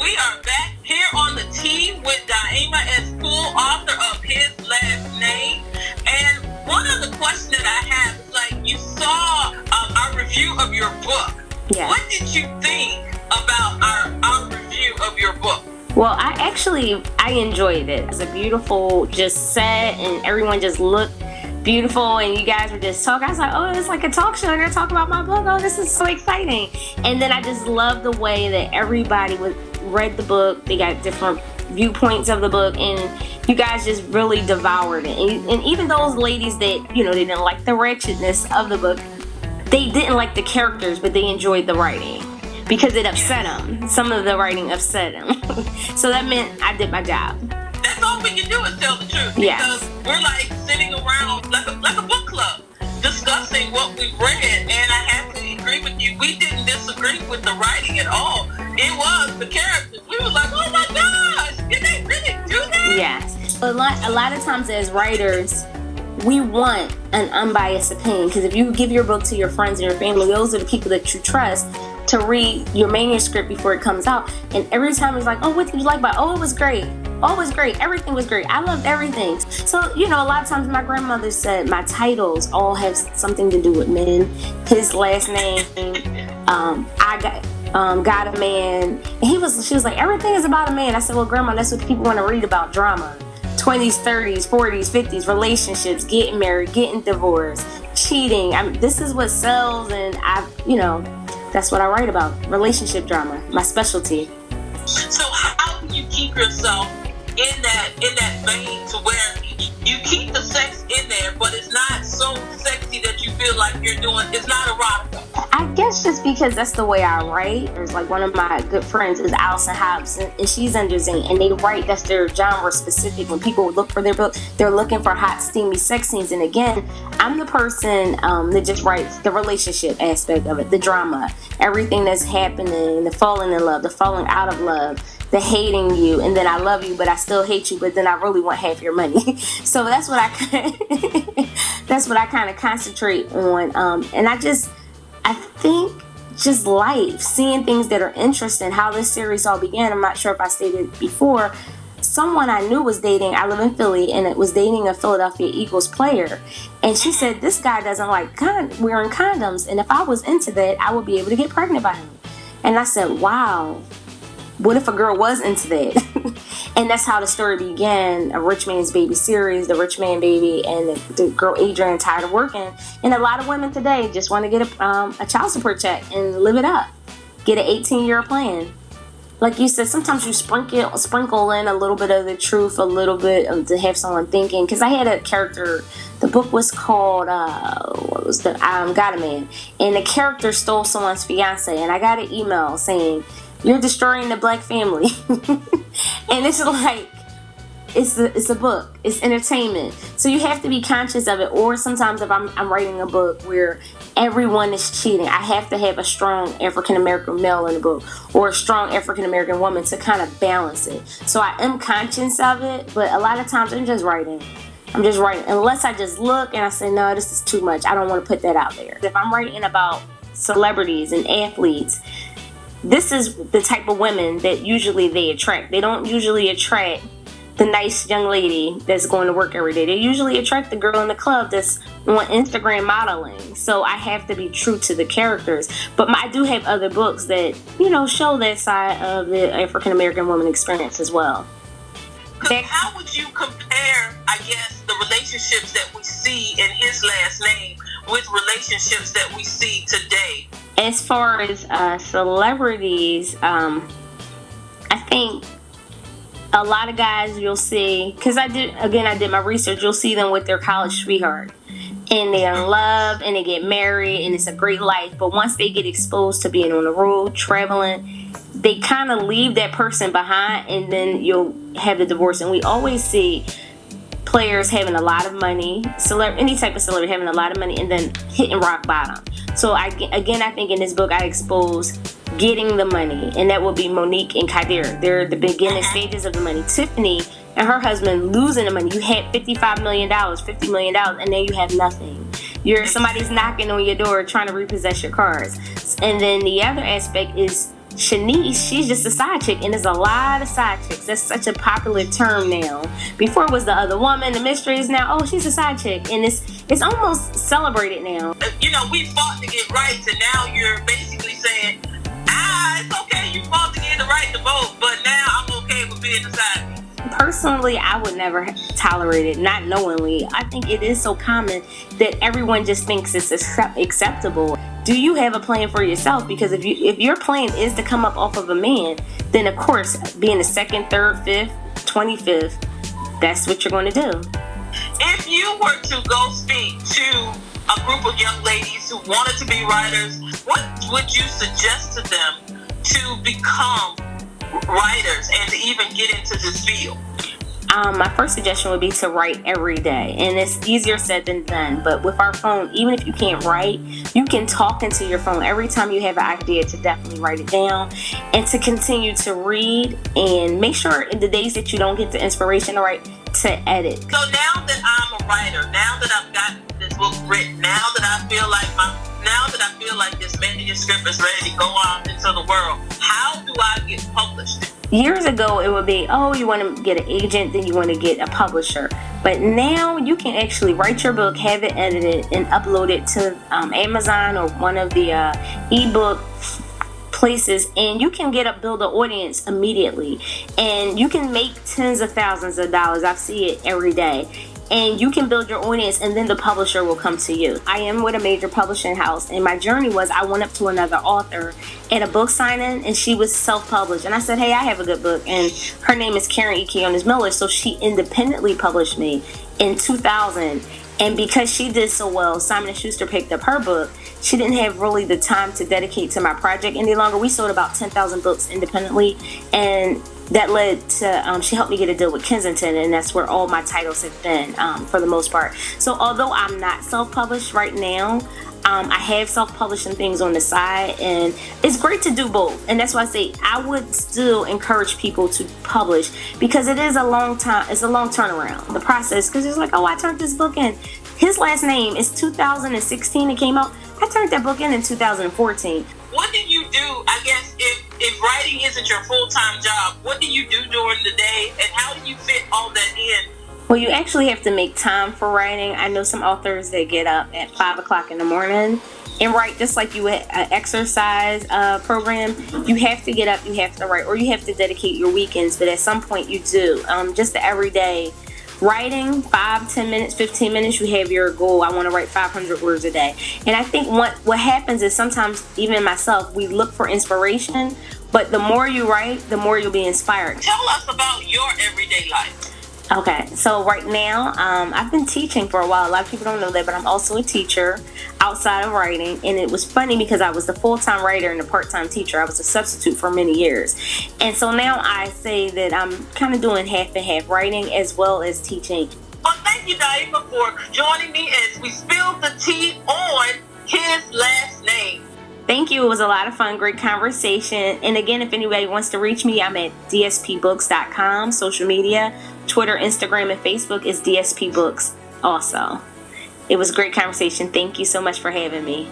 We are back here on the Tea with Daaimah S. Poole, author of His Last Name. And one of the questions that I have is, like, you saw our review of your book. Yeah. What did you think about our review of your book? Well, I enjoyed it. It was a beautiful just set, and everyone just looked beautiful, and you guys were just talking. I was like, oh, it's like a talk show, and they're talking about my book. Oh, this is so exciting. And then I just loved the way that everybody read the book. They got different viewpoints of the book, and you guys just really devoured it. And even those ladies that, they didn't like the wretchedness of the book, they didn't like the characters, but they enjoyed the writing because it upset them. Some of the writing upset them. So that meant I did my job. That's all we can do is tell the truth. Yeah. Because we're like sitting around like a book club discussing what we've read, and I have to agree with you. We didn't disagree with the writing at all. It was the characters. We were like, oh my gosh, did they really do that? Yes. A lot of times as writers, we want an unbiased opinion, because if you give your book to your friends and your family, those are the people that you trust to read your manuscript before it comes out. And every time it's like, oh, what did you like about it? Oh, it was great. Oh, it was great. Everything was great. I loved everything. So, a lot of times my grandmother said my titles all have something to do with men. His last name, I got a man. And she was like, everything is about a man. I said, well, Grandma, that's what people want to read about: drama. 20s, 30s, 40s, 50s, relationships, getting married, getting divorced, cheating. This is what sells, and that's what I write about. Relationship drama, my specialty. So how do you keep yourself in that vein to where you keep the sex in there, but it's not so sexy that you feel like you're doing, it's not erotica? I guess just because that's the way I write. There's like one of my good friends is Allison Hobbs, and she's under Zane, and they write, that's their genre specific. When people look for their book, they're looking for hot, steamy sex scenes. And again, I'm the person that just writes the relationship aspect of it, the drama, everything that's happening, the falling in love, the falling out of love, the hating you, and then I love you, but I still hate you, but then I really want half your money. So that's what I kind of concentrate on. And I think just life, seeing things that are interesting, how this series all began. I'm not sure if I stated before. Someone I knew was dating, I live in Philly, and it was dating a Philadelphia Eagles player. And she said, this guy doesn't like wearing condoms. And if I was into that, I would be able to get pregnant by him. And I said, wow. What if a girl was into that? And that's how the story began. A Rich Man's Baby series, The Rich Man Baby, and the girl Adrian tired of working. And a lot of women today just want to get a child support check and live it up. Get an 18-year plan. Like you said, sometimes you sprinkle in a little bit of the truth, a little bit to have someone thinking. Because I had a character, the book was called, Got a Man. And the character stole someone's fiance. And I got an email saying, you're destroying the black family. And it's like, it's a book, it's entertainment. So you have to be conscious of it. Or sometimes if I'm writing a book where everyone is cheating, I have to have a strong African American male in the book, or a strong African American woman, to kind of balance it. So I am conscious of it, but a lot of times I'm just writing. Unless I just look and I say, no, this is too much. I don't want to put that out there. If I'm writing about celebrities and athletes, this is the type of women that usually they attract. They don't usually attract the nice young lady that's going to work every day. They usually attract the girl in the club that's on Instagram modeling. So I have to be true to the characters. But I do have other books that, show that side of the African American woman experience as well. How would you compare, I guess, the relationships that we see in His Last Name with relationships that we see today? As far as celebrities, I think a lot of guys you'll see, because I did my research, you'll see them with their college sweetheart. And they're in love, and they get married, and it's a great life. But once they get exposed to being on the road, traveling, they kind of leave that person behind, and then you'll have the divorce. And we always see players having a lot of money, any type of celebrity having a lot of money, and then hitting rock bottom. So I think in this book I expose getting the money, and that will be Monique and Kadir. They're the beginning stages of the money. Tiffany and her husband losing the money. You had $55 million, $50 million, and then you have nothing. Somebody's knocking on your door trying to repossess your cars. And then the other aspect is Shanice, she's just a side chick, and there's a lot of side chicks. That's such a popular term now. Before it was the other woman, the mystery is now, oh, she's a side chick, and it's almost celebrated now. You know, we fought to get rights, and now you're basically saying, it's okay, you fought to get the right to vote, but now I'm okay with being a side chick. Personally, I would never tolerate it, not knowingly. I think it is so common that everyone just thinks it's acceptable. Do you have a plan for yourself? Because if your plan is to come up off of a man, then of course, being the second, third, fifth, 25th, that's what you're going to do. If you were to go speak to a group of young ladies who wanted to be writers, what would you suggest to them to become writers and to even get into this field? My first suggestion would be to write every day, and it's easier said than done. But with our phone, even if you can't write, you can talk into your phone every time you have an idea to definitely write it down, and to continue to read, and make sure in the days that you don't get the inspiration to write, to edit. So now that I'm a writer, now that I've got this book written, now that I feel like this manuscript is ready to go out into the world, how do I get published? Years ago, it would be, oh, you want to get an agent, then you want to get a publisher. But now you can actually write your book, have it edited, and upload it to Amazon or one of the ebook places, and you can build an audience immediately. And you can make tens of thousands of dollars. I see it every day. And you can build your audience, and then the publisher will come to you. I am with a major publishing house, and my journey was I went up to another author at a book signing, and she was self-published. And I said, hey, I have a good book, and her name is Karen E. Keonis Miller, so she independently published me in 2000. And because she did so well, Simon & Schuster picked up her book. She didn't have really the time to dedicate to my project any longer. We sold about 10,000 books independently, and that led to, she helped me get a deal with Kensington, and that's where all my titles have been for the most part. So although I'm not self-published right now, I have self-publishing things on the side, and it's great to do both. And that's why I say I would still encourage people to publish, because it is a long time, it's a long turnaround, the process, because it's like, oh, I turned this book in. His last name is 2016, it came out. I turned that book in 2014. What do you do, I guess, if writing isn't your full-time job? What do you do during the day, and how do you fit all that in? Well, you actually have to make time for writing. I know some authors that get up at 5 o'clock in the morning and write, just like you would an exercise program. You have to get up, you have to write, or you have to dedicate your weekends, but at some point you do. Just the everyday writing, 5, 10 minutes, 15 minutes, you have your goal. I want to write 500 words a day. And I think what happens is sometimes, even myself, we look for inspiration, but the more you write, the more you'll be inspired. Tell us about your everyday life. Okay, so right now, I've been teaching for a while. A lot of people don't know that, but I'm also a teacher outside of writing. And it was funny because I was the full-time writer and the part-time teacher. I was a substitute for many years. And so now I say that I'm kind of doing half and half, writing as well as teaching. Well, thank you, Daaimah, for joining me as we spilled the tea on his last name. Thank you. It was a lot of fun. Great conversation. And again, if anybody wants to reach me, I'm at dspbooks.com. Social media, Twitter, Instagram, and Facebook is DSP Books also. It was a great conversation. Thank you so much for having me.